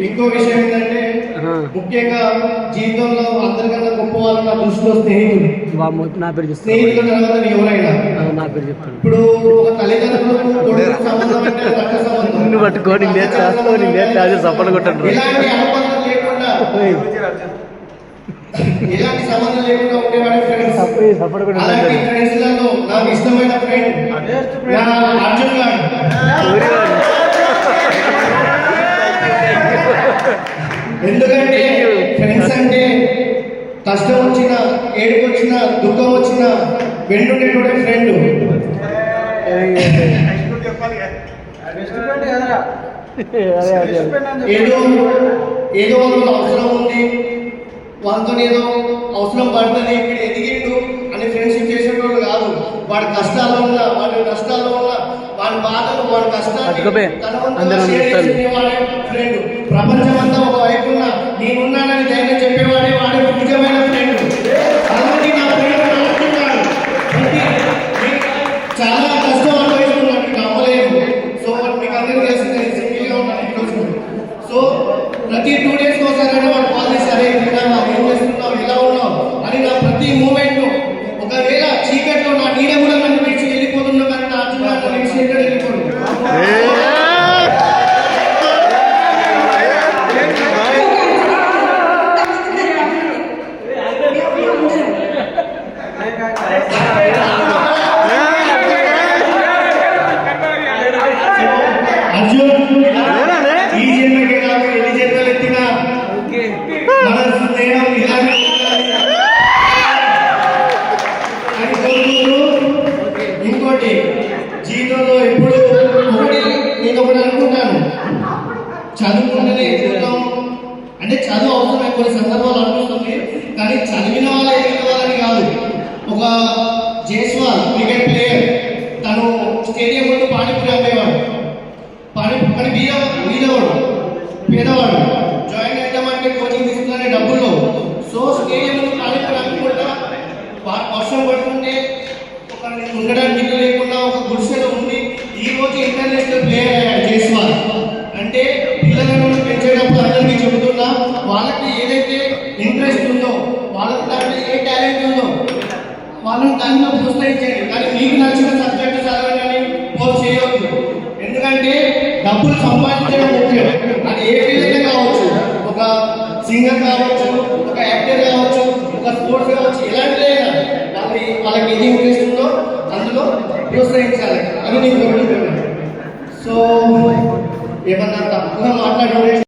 ఇంకో విషయం ఏంటంటే ముఖ్యంగా జీవితంలో అందరికన్నా గొప్ప వాళ్ళు నా దృష్టిలో స్నేహితులు. నా పేరు స్నేహితులు తర్వాత ఎవరైనా నా పేరు చెప్తాను. ఇప్పుడు ఒక తల్లిదండ్రులకు కొడుకు సంబంధం అంటే రక్త సంబంధం పట్టుకొని సపోర్ట్ కొట్టండి. ఇలాంటి అనుబంధం లేకుండా ఎలాంటి సంబంధం లేకుండా ఉండేవాడు ఫ్రెండ్స్. అలాంటి ఫ్రెండ్స్ లలో నాకు ఇష్టమైన ఫ్రెండ్ అర్జున్ గారు. ఎందుకంటే ఫ్రెండ్స్ అంటే కష్టం వచ్చినా ఏడుపు వచ్చినా దుఃఖం వచ్చినా వెంటుండేటువంటి ఫ్రెండ్. ఏదో వాళ్ళకి అవసరం ఉంది, వాళ్ళతో ఏదో అవసరం పడుతుంది, ఇక్కడ ఎదిగిండు అని ఫ్రెండ్షిప్ చేసేటోళ్ళు కాదు. వాడి కష్టాల్లో ఉన్నా వాడి నష్టాల్లో ఉన్నా వాడి బాధలు వాడి కష్టాలు వాడే ఫ్రెండ్. ప్రపంచం అంతా ఒక వైపు ఉన్నా నేనున్నానని ధైర్యం చెప్పేవాడే వాడే నిజమైన ఫ్రెండ్. అలాంటి నా ఫ్రెండ్ అనుకుంటున్నాడు. చాలా కష్టం అనుభవిస్తున్నాడు, మీకు అవ్వలేదు. సో మీకు అందరికీ తెలిసింది సింగిల్గా ఉన్నాను. సో ప్రతి 2 days ఒకసారి వాడు కాల్ చేశారు, ఏం చేస్తున్నావు, ఎలా ఉన్నావు అని. నా ప్రతి మూమెంట్ ఒకవేళ చీకట్లో నా నీడ కూడా నన్ను విడిచి వెళ్ళిపోతున్నా కానీ నా అర్జున్ గారు విడిచి ఎక్కడ వెళ్ళిపోతుంది. ఈ జన్మకే కాదు ఎన్ని జన్మలు ఎత్తినా మన స్నేహం ఇలాగే ఉండాలి అని కోరుకుంటూ, ఇంకోటి జీవితంలో ఎప్పుడు నేను ఒకటి అనుకుంటాను, చదువుకుంటేనే ఎదుగుతాం అంటే చదువు అవసరమే కొన్ని సందర్భాలు అనిపిస్తుంది, కానీ చదివిన వాళ్ళ ఎదిగిన వాళ్ళని కాదు. ఒక జైస్వాల్ క్రికెట్ ప్లేయర్, తను స్టేడియం ముందు పానీపూరి అమ్మేవాడు. పానీపూరి బీదవాడు పేదవాడు, జాయిన్ అవుతామంటే కోచింగ్ తీసుకునే డబ్బులు. సో స్టేడియం ముందు పానీపూరి అమ్ముకుంటా వర్షం పడుతుంటే ఒక ఉండడానికి ఇల్లు లేకుండా ఒక గుడిసెలో ఉండి ఈ రోజు ఇంటర్నేషనల్ ప్లేయర్ అయ్యాడు జైస్వాల్. అంటే పిల్లలను పెంచేటప్పుడు అందరికీ చెబుతున్నా, వాళ్ళకి ఏదైతే ఇంట్రెస్ట్ ఉందో, వాళ్ళకి దాంట్లో ఏ టాలెంట్ ఉందో వాళ్ళని దానిలో ప్రోత్సహించండి. కానీ మీకు నచ్చిన సబ్జెక్టు చదవని ఫోర్స్ చేయవద్దు. ఎందుకంటే డబ్బులు సంపాదించడం ముఖ్యం. అది ఏ ఫీల్డ్ కావచ్చు, ఒక సింగర్ కావచ్చు, ఒక యాక్టర్ కావచ్చు, ఒక స్పోర్ట్స్ కావచ్చు, ఇలాంటిదే వాళ్ళకి ఏది ఇంట్రెస్ట్ ఉందో అందులో ప్రోత్సహించాలి అని నేను కోరుకుంటున్నాను. సో ఏమన్నా తప్పుగా మాట్లాడే